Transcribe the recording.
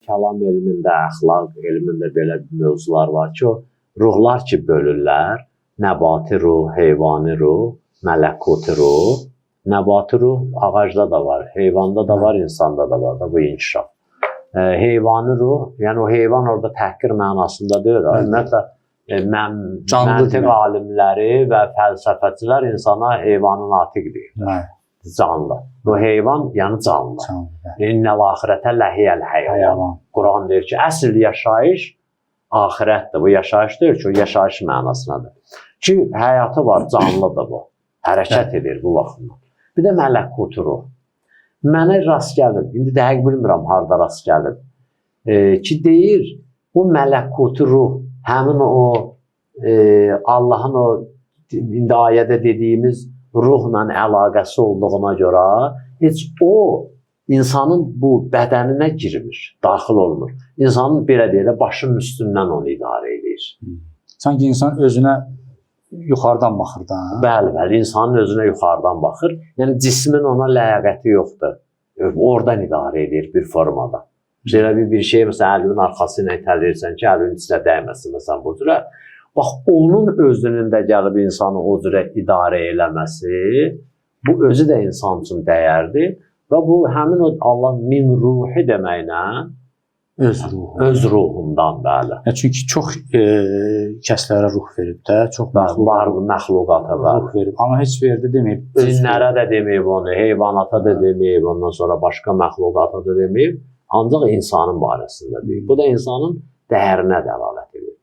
kəlam elmində, əxlaq elmində belə mövzular var ki, o ruhlar ki bölürlər, nəbati ruh, heyvani ruh, mələkuti ruh. Nəbati ruh ağacda da var, heyvanda da var, insanda da var da bu inkişaf. Heyvani ruh, yəni o heyvan orada təhqir mənasında deyil. Ümumiyyətlə, məntiq alimləri və fəlsəfəçilər insana heyvanı natiq deyirlər. Canlı. Bu heyvan, yəni canlı. İnnəl axirətə ləhiyəl həyvan. Quran deyir ki, əsl yaşayış axirətdir. Bu yaşayış deyir ki, o yaşayış mənasındadır. Ki, həyatı var, canlıdır bu. Hərəkət edir bu vaxtında. Bir də mələkutu ruh. Mənə rast gəlir, indi dəqiq bilmirəm harada rast gəlir. Ki, deyir, bu mələkutu ruh, həmin o Allahın o indi ayədə dediyimiz ruhla əlaqəsi olduğuna görə heç o insanın bu bədəninə girmir, daxil olmur. İnsanın belə deyək də başının üstündən onu idarə edir. Sanki insan özünə yuxarıdan baxır da. Bəli, bəli, insanın özünə yuxarıdan baxır. Yəni cismin ona ləyaqəti yoxdur. Oradan idarə edir bir formada. Belə bir şey, məsələn, əlinin arxası ilə itələyirsən ki, əlinin içinə dəyməsin, məsələn, bu cürə. Bax, onun özünün də gəlib insanı o cürə idarə eləməsi, bu özü də insan üçün dəyərdir. Və bu, həmin o Allah min ruhi deməklə, öz ruhundan, bəli. Çünki çox kəslərə ruh verib də, çox məxluqata ruh verib. Amma heç verdi deməyib. Cinlərə də deməyib onu, heyvanata da deməyib, ondan sonra başqa məxluqata da deməyib. Ancaq insanın barəsində deyib. Bu da insanın dəyərinə dəlalət edir.